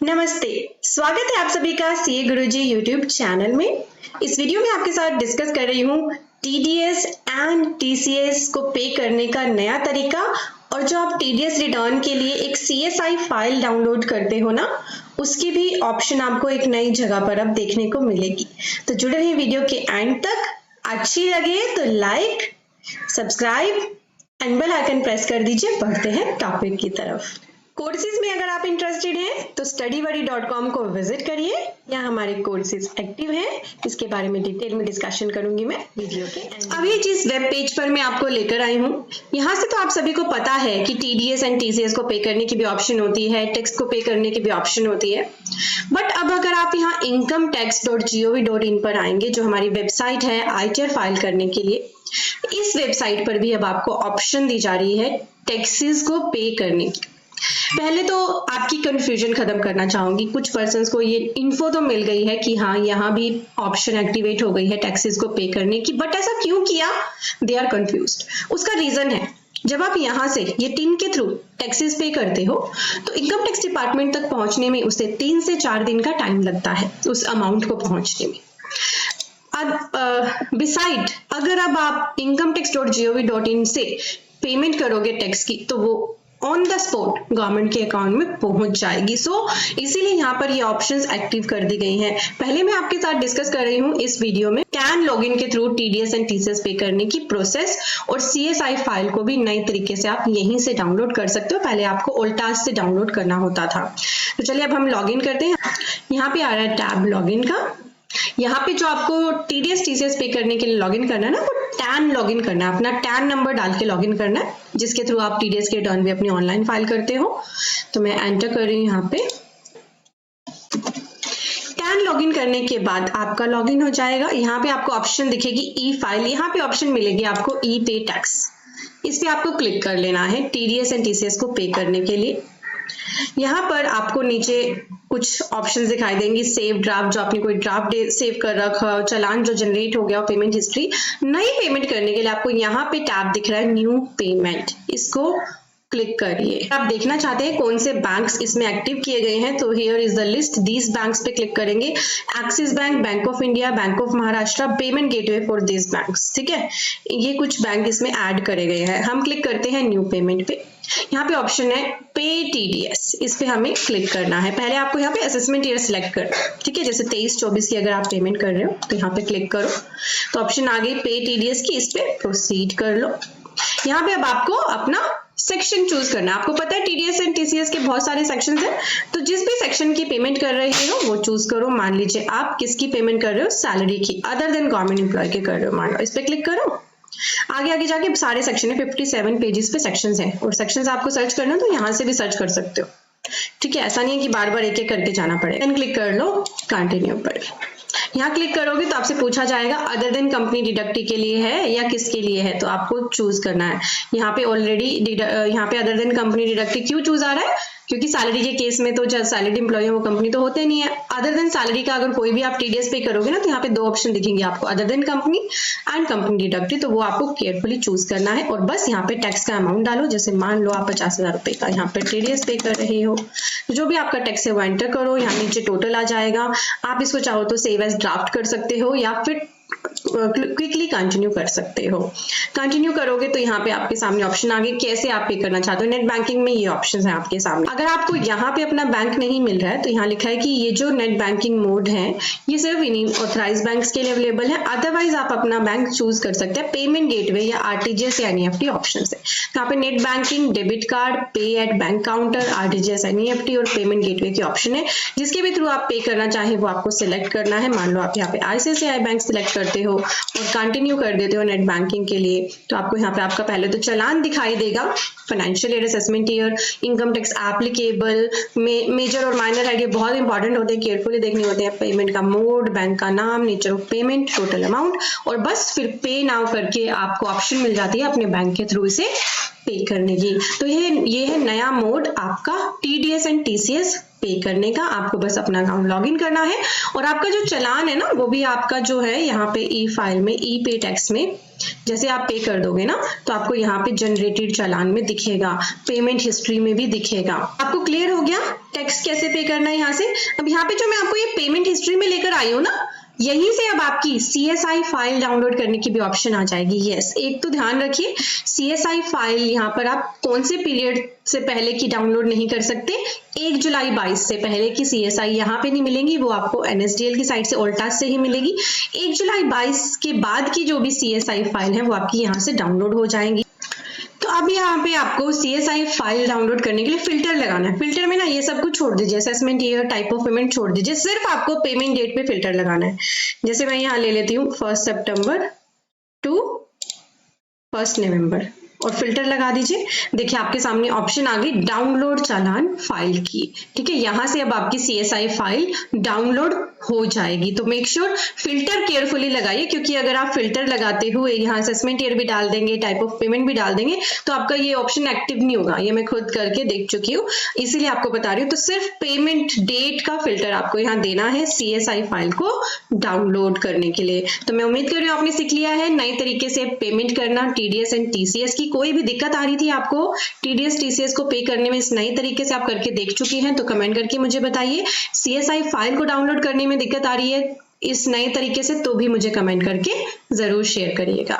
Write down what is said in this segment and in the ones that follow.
नमस्ते, स्वागत है आप सभी का सीए गुरुजी यूट्यूब चैनल में। इस वीडियो में आपके साथ डिस्कस कर रही हूँ टीडीएस एंड टीसीएस को पे करने का नया तरीका, और जो आप टीडीएस रिटर्न के लिए एक सीएसआई फाइल डाउनलोड करते हो ना, उसकी भी ऑप्शन आपको एक नई जगह पर अब देखने को मिलेगी। तो जुड़े रहिए वीडियो के एंड तक। अच्छी लगे तो like, subscribe and bell icon press कर दीजिए। बढ़ते हैं टॉपिक की तरफ। कोर्सेज में अगर आप इंटरेस्टेड हैं तो studybuddy.com को विजिट करिए। यहाँ हमारे कोर्सेज एक्टिव हैं, इसके बारे में डिटेल में डिस्कशन करूंगी मैं वीडियो के एंड। अभी जिस वेब पेज पर मैं आपको लेकर आई हूँ, यहाँ से तो आप सभी को पता है कि टीडीएस एंड टीसीएस को पे करने की भी ऑप्शन होती है, टैक्स को पे करने की भी ऑप्शन होती है। बट अब अगर आप यहाँ incometax.gov.in पर आएंगे, जो हमारी वेबसाइट है ITR फाइल करने के लिए, इस वेबसाइट पर भी अब आपको ऑप्शन दी जा रही है टैक्सेस को पे करने की। पहले तो आपकी कंफ्यूजन खत्म करना चाहूंगी। कुछ पर्सन्स को ये इन्फो तो मिल गई है कि हाँ, यहाँ भी ऑप्शन एक्टिवेट हो गई है टैक्सेस को पे करने की, बट ऐसा क्यों किया? They are confused. उसका रीजन है, जब आप यहाँ से ये टीम के थ्रू टैक्सेस पे करते हो तो इनकम टैक्स डिपार्टमेंट तक पहुंचने में उसे 3 से 4 दिन का टाइम लगता है उस अमाउंट को पहुंचने में। अब बिसाइड अगर अब आप incometax.gov.in से पेमेंट करोगे टैक्स की, तो वो ऑन द स्पॉट गवर्नमेंट के अकाउंट में पहुंच जाएगी। सो इसीलिए यहाँ पर ये ऑप्शंस एक्टिव कर दी गई हैं। पहले मैं आपके साथ डिस्कस कर रही हूँ इस वीडियो में कैन लॉगिन के थ्रू टीडीएस एंड टीसीएस पे करने की प्रोसेस, और सीएसआई फाइल को भी नए तरीके से आप यहीं से डाउनलोड कर सकते हो। पहले आपको ओल्टास से डाउनलोड करना होता था। तो चलिए अब हम लॉगिन करते हैं। यहाँ पे आ रहा है टैब लॉगिन का। यहाँ पे जो आपको टीडीएस टीसीएस पे करने के लिए लॉगिन करना है ना, वो टैन लॉगिन करना है, अपना टैन नंबर डाल के लॉगिन करना है, जिसके थ्रू आप टीडीएस के रिटर्न भी अपनी ऑनलाइन फाइल करते हो। तो मैं एंटर कर रही हूँ यहाँ पे। टैन लॉगिन करने के बाद आपका लॉगिन हो जाएगा। यहाँ पे आपको ऑप्शन दिखेगी ई फाइल, यहाँ पे ऑप्शन मिलेगी आपको ई पे टैक्स। इस पे आपको क्लिक कर लेना है टीडीएस एंड टीसीएस को पे करने के लिए। यहाँ पर आपको नीचे कुछ ऑप्शंस दिखाई देंगी। सेव ड्राफ्ट, जो आपने कोई ड्राफ्ट सेव कर रखा हो, चालान जो जनरेट हो गया हो, पेमेंट हिस्ट्री। नई पेमेंट करने के लिए आपको यहाँ पे टैब दिख रहा है न्यू पेमेंट, इसको क्लिक करिए। आप देखना चाहते हैं कौन से बैंक्स इसमें एक्टिव किए गए हैं, तो here is the list. These banks पे क्लिक करेंगे। Axis bank, bank of India, bank of Maharashtra, payment gateway for this banks. ठीक है, ये कुछ बैंक इसमें ऐड करे गए हैं। हम क्लिक करते हैं न्यू पेमेंट पे। यहाँ पे ऑप्शन है पे टीडीएस, इस पे हमें क्लिक करना है। पहले आपको यहाँ पे असेसमेंट ईयर सिलेक्ट करना है। ठीक है, जैसे 23-24 की अगर आप पेमेंट कर रहे हो तो यहाँ पे क्लिक करो, तो ऑप्शन आ गई पे टीडीएस की, इस पे प्रोसीड कर लो। यहाँ पे अब आपको अपना सेक्शन चूज करना है। आपको पता है टीडीएस एंड टीसीएस के बहुत सारे सेक्शन हैं, तो जिस भी सेक्शन की पेमेंट कर रहे हो वो चूज करो। मान लीजिए आप किसकी पेमेंट कर रहे हो, सैलरी की, अदर देन गवर्नमेंट एम्प्लॉय के कर रहे हो, मान लो। इस पे क्लिक करो। आगे जाके सारे सेक्शन है, 57 पेजेस पे सेक्शंस हैं, और सेक्शंस आपको सर्च करना है तो यहाँ से भी सर्च कर सकते हो। ठीक है, ऐसा नहीं है कि बार बार एक एक करके जाना पड़ेगा। देन क्लिक कर लो कंटिन्यू पर। यहाँ क्लिक करोगे तो आपसे पूछा जाएगा अदर देन कंपनी डिडक्टी के लिए है या किसके लिए है, तो आपको चूज करना है। यहाँ पे ऑलरेडी यहाँ पे अदर देन कंपनी डिडक्टी क्यों चूज आ रहा है, क्योंकि सैलरी के केस में तो जो सैलरी एम्प्लॉय वो कंपनी तो होते नहीं है। अदर देन सैलरी का अगर कोई भी आप टीडीएस पे करोगे ना, तो यहाँ पे 2 ऑप्शन दिखेंगे आपको, other than company and company deductee. तो वो आपको केयरफुली चूज करना है, और बस यहाँ पे टैक्स का अमाउंट डालो। जैसे मान लो आप 50,000 रुपए का यहाँ पे टीडीएस पे कर रहे हो, जो भी आपका टैक्स है वो एंटर करो। यहाँ नीचे टोटल आ जाएगा। आप इसको चाहो तो सेव एज ड्राफ्ट कर सकते हो, या फिर क्विकली कंटिन्यू कर सकते हो। कंटिन्यू करोगे तो यहाँ पे आपके सामने ऑप्शन आ गए कैसे आप पे करना चाहते हो। नेट बैंकिंग में ये ऑप्शन है आपके सामने। अगर आपको यहाँ पे अपना बैंक नहीं मिल रहा है तो यहाँ लिखा है कि ये जो नेट बैंकिंग मोड है ये सिर्फ इन्हीं ऑथराइज बैंक्स के लिए अवेलेबल है। अदरवाइज आप अपना बैंक चूज कर सकते हैं पेमेंट गेटवे या आरटीजीएस या एनईएफटी ऑप्शन से। यहाँ पे नेट बैंकिंग, डेबिट कार्ड, पे at bank counter, RTGS, NEFT और पेमेंट गेटवे के ऑप्शन है। जिसके भी थ्रू आप पे करना चाहे वो आपको सिलेक्ट करना है। मान लो आप यहाँ पे आईसीआईसीआई बैंक सिलेक्ट करते हो और कंटिन्यू कर देते हो नेट बैंकिंग के लिए, तो आपको यहाँ पे आपका पहले तो चालान दिखाई देगा, financial year, assessment year, income tax applicable, major और माइनर आइडिया बहुत इंपॉर्टेंट होते हैं, केयरफुली देखने होते हैं। पेमेंट का मोड, बैंक का नाम, nature of payment, total amount, और बस फिर पे नाउ करके आपको ऑप्शन मिल जाती है अपने बैंक के थ्रू इसे पे करने की। तो ये है नया मोड आपका टीडीएस एंड टीसीएस पे करने का। आपको बस अपना अकाउंट लॉगिन करना है और आपका जो चालान है ना वो भी आपका जो है यहाँ पे ई फाइल में ई पे टैक्स में जैसे आप पे कर दोगे ना तो आपको यहाँ पे जनरेटेड चालान में दिखेगा, पेमेंट हिस्ट्री में भी दिखेगा। आपको क्लियर हो गया टैक्स कैसे पे करना है यहाँ से। अब यहाँ पे जो मैं आपको ये पेमेंट हिस्ट्री में लेकर आई हूँ ना, यहीं से अब आपकी CSI फाइल डाउनलोड करने की भी ऑप्शन आ जाएगी। यस, एक तो ध्यान रखिए CSI फाइल यहाँ पर आप कौन से पीरियड से पहले की डाउनलोड नहीं कर सकते, 1 जुलाई 22 से पहले की CSI यहाँ पे नहीं मिलेंगी, वो आपको NSDL की साइट से ऑल्टास से ही मिलेगी। 1 जुलाई 22 के बाद की जो भी CSI फाइल है वो आपकी यहाँ से डाउनलोड हो जाएंगी। तो अब यहाँ पे आपको CSI फाइल डाउनलोड करने के लिए फिल्टर लगाना है। फिल्टर में ना ये सब कुछ छोड़ दीजिए, assessment year, type of payment छोड़ दीजिए, सिर्फ आपको पेमेंट डेट पे फिल्टर लगाना है। जैसे मैं यहाँ ले लेती हूँ 1 सितंबर टू 1 नवंबर और फिल्टर लगा दीजिए। देखिए आपके सामने ऑप्शन आ गई डाउनलोड चालान फाइल की। ठीक है, यहाँ से अब आपकी CSI फाइल डाउनलोड हो जाएगी। तो मेक श्योर फिल्टर केयरफुली लगाइए, क्योंकि अगर आप फिल्टर लगाते हुए यहाँ असेसमेंट ईयर भी डाल देंगे, टाइप ऑफ पेमेंट भी डाल देंगे तो आपका ये ऑप्शन एक्टिव नहीं होगा। ये मैं खुद करके देख चुकी हूँ, इसीलिए आपको बता रही हूँ। तो सिर्फ पेमेंट डेट का फिल्टर आपको यहाँ देना है CSI फाइल को डाउनलोड करने के लिए। तो मैं उम्मीद कर रही हूँ आपने सीख लिया है नए तरीके से पेमेंट करना TDS एंड TCS की। कोई भी दिक्कत आ रही थी आपको TDS TCS को पे करने में, इस नए तरीके से आप करके देख चुकी हैं तो कमेंट करके मुझे बताइए। CSI फाइल को डाउनलोड करने में दिक्कत आ रही है इस नए तरीके से तो भी मुझे कमेंट करके जरूर शेयर करिएगा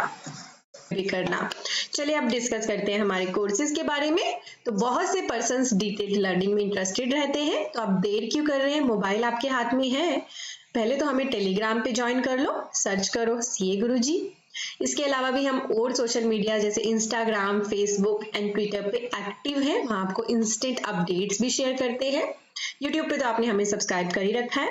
भी करना। चलिए अब डिस्कस करते हैं हमारे कोर्सेज के बारे में। तो बहुत से पर्सन्स डिटेल लर्निंग में इंटरेस्टेड रहते हैं, तो आप देर क्यों कर रहे हैं, मोबाइल आपके हाथ में है, पहले तो हमें टेलीग्राम पे ज्वाइन कर लो, सर्च करो CA गुरुजी। इसके अलावा भी हम और सोशल मीडिया जैसे इंस्टाग्राम, फेसबुक एंड ट्विटर पे एक्टिव हैं, वहां आपको इंस्टेंट अपडेट्स भी शेयर करते हैं। यूट्यूब पे तो आपने हमें सब्सक्राइब कर ही रखा है।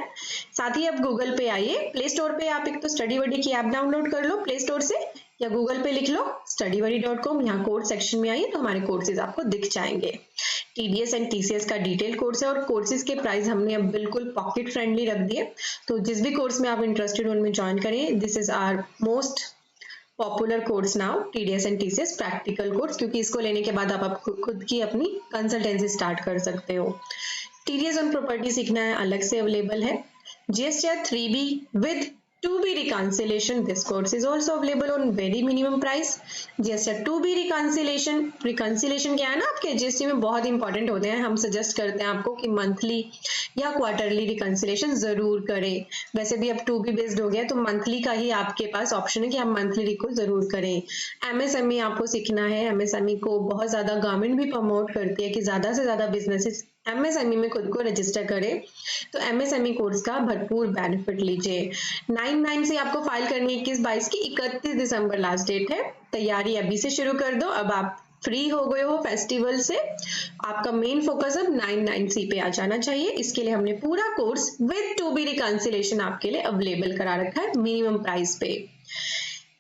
साथ ही अब गूगल पे आइए, प्ले स्टोर पे आप एक तो स्टडी बडी की ऐप डाउनलोड कर लो प्ले स्टोर से, या गूगल पे लिख लो studybuddy.com, यहाँ कोर्स सेक्शन में आइए तो हमारे कोर्सेज आपको दिख जाएंगे। TDS एंड TCS का डिटेल कोर्स है और कोर्सेज के प्राइस हमने अब बिल्कुल पॉकेट फ्रेंडली रख दिए। तो जिस भी कोर्स में आप इंटरेस्टेड उनमें ज्वाइन करें। This is our most popular course now, TDS एंड TCS प्रैक्टिकल कोर्स, क्योंकि इसको लेने के बाद आप खुद की अपनी कंसल्टेंसी स्टार्ट कर सकते हो। TDS ऑन प्रॉपर्टी सीखना है अलग से अवेलेबल है। GSTR 3B with 2B reconciliation, this course is also available on very minimum price. GSTR 2B reconciliation क्या है ना, आपके GST में बहुत इंपॉर्टेंट होते हैं। हम सजेस्ट करते हैं आपको कि मंथली या क्वार्टरली रिकंसिलेशन जरूर करें। वैसे भी अब 2B बेस्ड हो गया तो मंथली का ही आपके पास ऑप्शन है कि आप मंथली रिको जरूर करें। MSME आपको सीखना है। MSME को बहुत ज्यादा गवर्नमेंट भी प्रमोट करती है कि ज्यादा से ज्यादा बिजनेसेस MSME में खुद को रजिस्टर करें, तो MSME कोर्स का भरपूर बेनिफिट लीजिए। 9/9 से आपको फाइल करनी है, 21-22 की, 31 दिसंबर लास्ट डेट है। तैयारी अभी से शुरू कर दो, अब आप फ्री हो गए हो फेस्टिवल से, आपका मेन फोकस अब 9/9C पे आ जाना चाहिए। इसके लिए हमने पूरा कोर्स विद 2B रिकंसिलेशन आपके लिए अवेलेबल करा रखा है मिनिमम प्राइस पे।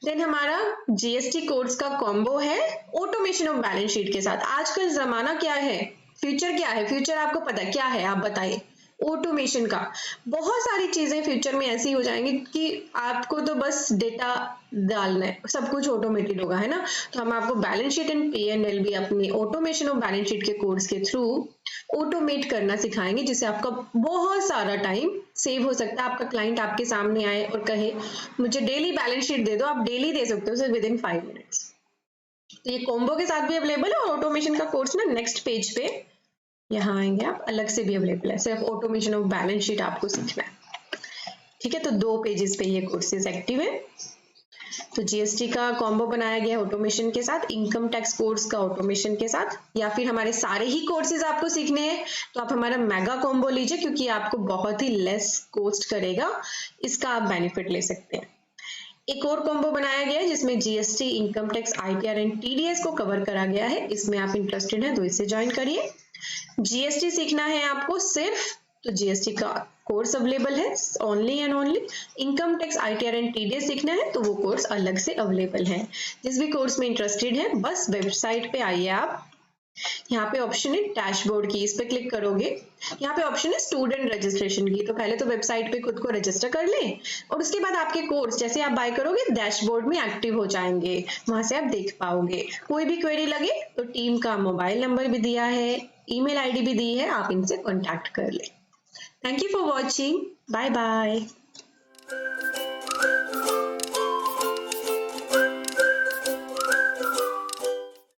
देन हमारा GST कोर्स का कॉम्बो है ऑटोमेशन ऑफ बैलेंस शीट के साथ। आजकल जमाना क्या है, फ्यूचर क्या है, फ्यूचर आपको पता है क्या है, आप बताइए। ऑटोमेशन का बहुत सारी चीजें फ्यूचर में ऐसी हो जाएंगी कि आपको तो बस डेटा डालना है, सब कुछ ऑटोमेटेड होगा, है ना। तो हम आपको बैलेंस शीट एंड P&L भी अपनी ऑटोमेशन ऑफ बैलेंस शीट के कोर्स के थ्रू ऑटोमेट करना सिखाएंगे, जिससे आपका बहुत सारा टाइम सेव हो सकता है। आपका क्लाइंट आपके सामने आए और कहे मुझे डेली बैलेंस शीट दे दो, आप डेली दे सकते हो, सिर्फ विदिन 5 मिनट्स। तो ये कॉम्बो के साथ भी अवेलेबल है। और ऑटोमेशन का कोर्स ना नेक्स्ट पेज पे यहाँ आएंगे आप, अलग से भी अवेलेबल है, सिर्फ ऑटोमेशन ऑफ बैलेंस शीट आपको सीखना है। ठीक है, तो 2 पेजेस पे ये कोर्सेज एक्टिव है। तो GST का कॉम्बो बनाया गया ऑटोमेशन के साथ, इनकम टैक्स कोर्स का ऑटोमेशन के साथ, या फिर हमारे सारे ही कोर्सेज आपको सीखने हैं तो आप हमारा मेगा कॉम्बो लीजिए, क्योंकि आपको बहुत ही लेस कॉस्ट करेगा, इसका आप बेनिफिट ले सकते हैं। एक और कॉम्बो बनाया गया है जिसमें GST, income tax, ITR and TDS को कवर करा गया है। इसमें आप इंटरेस्टेड हैं तो इसे ज्वाइन करिए। GST सीखना है आपको सिर्फ, तो GST का कोर्स अवेलेबल है only and only. Income tax, ITR and TDS सीखना है तो वो कोर्स अलग से अवेलेबल है। जिस भी कोर्स में इंटरेस्टेड है बस वेबसाइट पे आइए आप यहाँ पे ऑप्शन है डैशबोर्ड की, इस पे क्लिक करोगे। यहाँ पे ऑप्शन है स्टूडेंट रजिस्ट्रेशन की, तो पहले तो वेबसाइट पे खुद को रजिस्टर कर ले और उसके बाद आपके कोर्स जैसे आप बाय करोगे डैशबोर्ड में एक्टिव हो जाएंगे, वहां से आप देख पाओगे। कोई भी क्वेरी लगे तो टीम का मोबाइल नंबर भी दिया है, ईमेल आईडी भी दी है, आप इनसे कॉन्टैक्ट कर ले। Thank you for watching, bye bye.